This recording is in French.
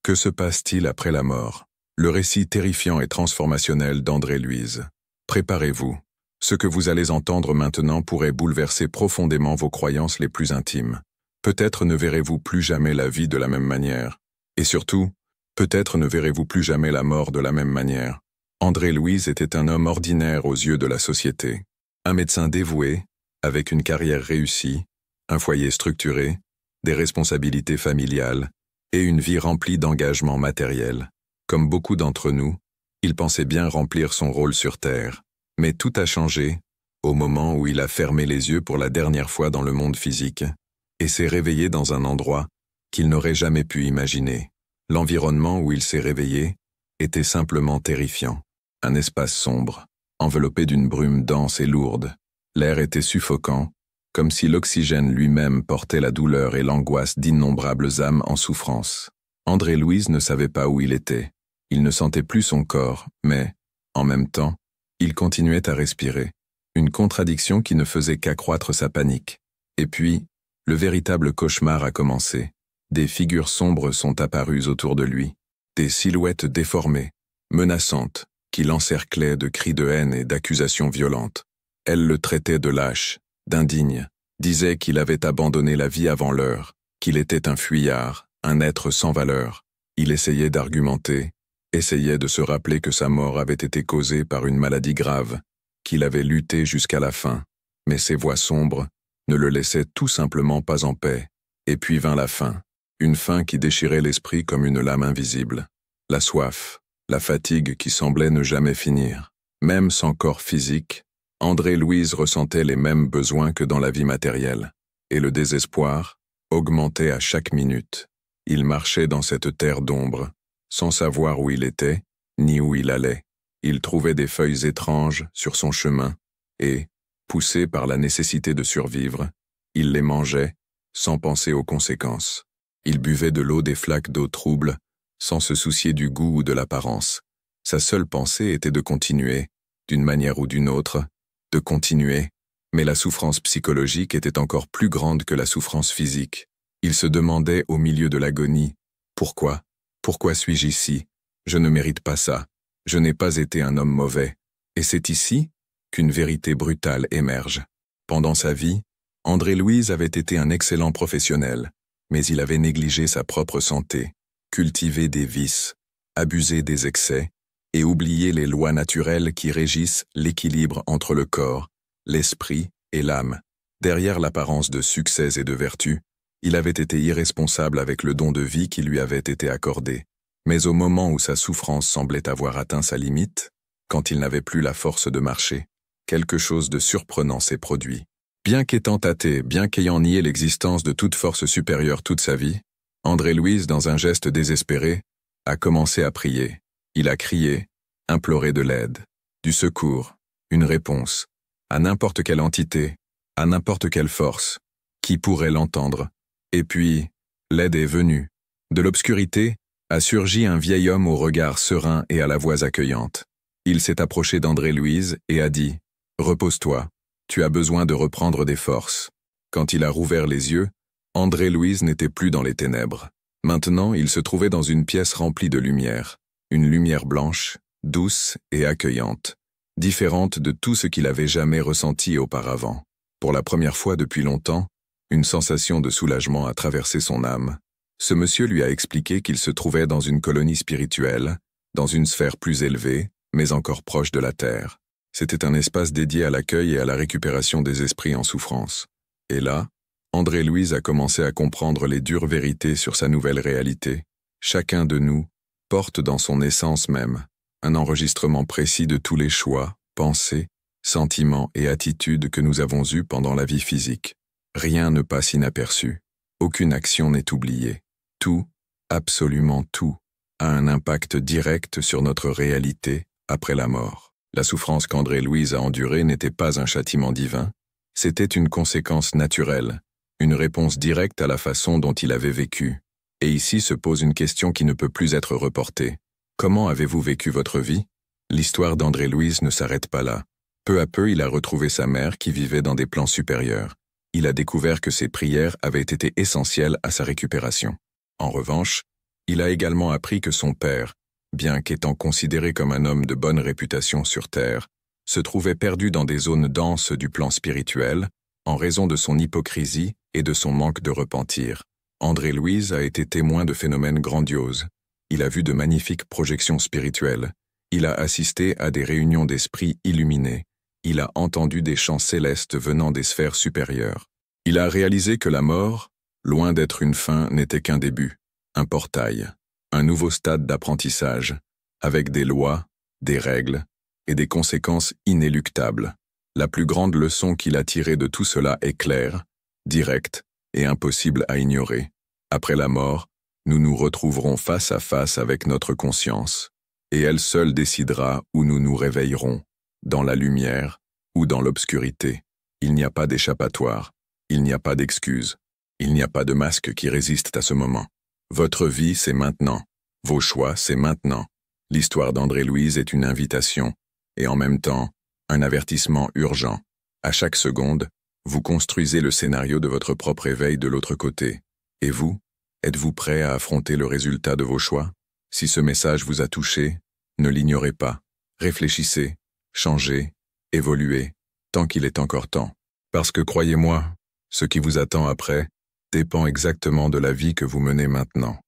Que se passe-t-il après la mort? Le récit terrifiant et transformationnel d'André Louise. Préparez-vous. Ce que vous allez entendre maintenant pourrait bouleverser profondément vos croyances les plus intimes. Peut-être ne verrez-vous plus jamais la vie de la même manière. Et surtout, peut-être ne verrez-vous plus jamais la mort de la même manière. André Louise était un homme ordinaire aux yeux de la société. Un médecin dévoué, avec une carrière réussie, un foyer structuré, des responsabilités familiales et une vie remplie d'engagements matériels. Comme beaucoup d'entre nous, il pensait bien remplir son rôle sur Terre. Mais tout a changé au moment où il a fermé les yeux pour la dernière fois dans le monde physique et s'est réveillé dans un endroit qu'il n'aurait jamais pu imaginer. L'environnement où il s'est réveillé était simplement terrifiant. Un espace sombre, enveloppé d'une brume dense et lourde. L'air était suffocant, comme si l'oxygène lui-même portait la douleur et l'angoisse d'innombrables âmes en souffrance. André Louise ne savait pas où il était. Il ne sentait plus son corps, mais, en même temps, il continuait à respirer, une contradiction qui ne faisait qu'accroître sa panique. Et puis, le véritable cauchemar a commencé. Des figures sombres sont apparues autour de lui, des silhouettes déformées, menaçantes, qui l'encerclaient de cris de haine et d'accusations violentes. Elles le traitaient de lâche, d'indigne, disaient qu'il avait abandonné la vie avant l'heure, qu'il était un fuyard, un être sans valeur. Il essayait d'argumenter, essayait de se rappeler que sa mort avait été causée par une maladie grave, qu'il avait lutté jusqu'à la fin, mais ces voix sombres ne le laissaient tout simplement pas en paix. Et puis vint la faim, une faim qui déchirait l'esprit comme une lame invisible. La soif, la fatigue qui semblait ne jamais finir. Même sans corps physique, André Louise ressentait les mêmes besoins que dans la vie matérielle, et le désespoir augmentait à chaque minute. Il marchait dans cette terre d'ombre, sans savoir où il était, ni où il allait. Il trouvait des feuilles étranges sur son chemin, et, poussé par la nécessité de survivre, il les mangeait, sans penser aux conséquences. Il buvait de l'eau des flaques d'eau trouble, sans se soucier du goût ou de l'apparence. Sa seule pensée était de continuer, d'une manière ou d'une autre, de continuer, mais la souffrance psychologique était encore plus grande que la souffrance physique. Il se demandait au milieu de l'agonie, « Pourquoi ? Pourquoi suis-je ici? Je ne mérite pas ça. Je n'ai pas été un homme mauvais. » Et c'est ici qu'une vérité brutale émerge. Pendant sa vie, André Louise avait été un excellent professionnel, mais il avait négligé sa propre santé, cultivé des vices, abusé des excès, et oublié les lois naturelles qui régissent l'équilibre entre le corps, l'esprit et l'âme. Derrière l'apparence de succès et de vertu, il avait été irresponsable avec le don de vie qui lui avait été accordé. Mais au moment où sa souffrance semblait avoir atteint sa limite, quand il n'avait plus la force de marcher, quelque chose de surprenant s'est produit. Bien qu'étant athée, bien qu'ayant nié l'existence de toute force supérieure toute sa vie, André Louise, dans un geste désespéré, a commencé à prier. Il a crié, imploré de l'aide, du secours, une réponse, à n'importe quelle entité, à n'importe quelle force, qui pourrait l'entendre. Et puis, l'aide est venue. De l'obscurité a surgi un vieil homme au regard serein et à la voix accueillante. Il s'est approché d'André Louise et a dit « Repose-toi, tu as besoin de reprendre des forces. » Quand il a rouvert les yeux, André Louise n'était plus dans les ténèbres. Maintenant, il se trouvait dans une pièce remplie de lumière, une lumière blanche, douce et accueillante, différente de tout ce qu'il avait jamais ressenti auparavant. Pour la première fois depuis longtemps, une sensation de soulagement a traversé son âme. Ce monsieur lui a expliqué qu'il se trouvait dans une colonie spirituelle, dans une sphère plus élevée, mais encore proche de la terre. C'était un espace dédié à l'accueil et à la récupération des esprits en souffrance. Et là, André Louise a commencé à comprendre les dures vérités sur sa nouvelle réalité. Chacun de nous porte dans son essence même un enregistrement précis de tous les choix, pensées, sentiments et attitudes que nous avons eus pendant la vie physique. Rien ne passe inaperçu. Aucune action n'est oubliée. Tout, absolument tout, a un impact direct sur notre réalité après la mort. La souffrance qu'André Louise a endurée n'était pas un châtiment divin, c'était une conséquence naturelle, une réponse directe à la façon dont il avait vécu. Et ici se pose une question qui ne peut plus être reportée. Comment avez-vous vécu votre vie? L'histoire d'André Louise ne s'arrête pas là. Peu à peu, il a retrouvé sa mère qui vivait dans des plans supérieurs. Il a découvert que ses prières avaient été essentielles à sa récupération. En revanche, Il a également appris que son père, bien qu'étant considéré comme un homme de bonne réputation sur Terre, se trouvait perdu dans des zones denses du plan spirituel, en raison de son hypocrisie et de son manque de repentir. André Louise a été témoin de phénomènes grandioses. Il a vu de magnifiques projections spirituelles. Il a assisté à des réunions d'esprits illuminés. Il a entendu des chants célestes venant des sphères supérieures. Il a réalisé que la mort, loin d'être une fin, n'était qu'un début, un portail, un nouveau stade d'apprentissage, avec des lois, des règles et des conséquences inéluctables. La plus grande leçon qu'il a tirée de tout cela est claire, directe et impossible à ignorer. Après la mort, nous nous retrouverons face à face avec notre conscience, et elle seule décidera où nous nous réveillerons, dans la lumière ou dans l'obscurité. Il n'y a pas d'échappatoire, il n'y a pas d'excuse, il n'y a pas de masque qui résiste à ce moment. Votre vie, c'est maintenant. Vos choix, c'est maintenant. L'histoire d'André Louise est une invitation, et en même temps, un avertissement urgent. À chaque seconde, vous construisez le scénario de votre propre éveil de l'autre côté. Et vous, êtes-vous prêt à affronter le résultat de vos choix? Si ce message vous a touché, ne l'ignorez pas. Réfléchissez, changez, évoluez, tant qu'il est encore temps. Parce que croyez-moi, ce qui vous attend après dépend exactement de la vie que vous menez maintenant.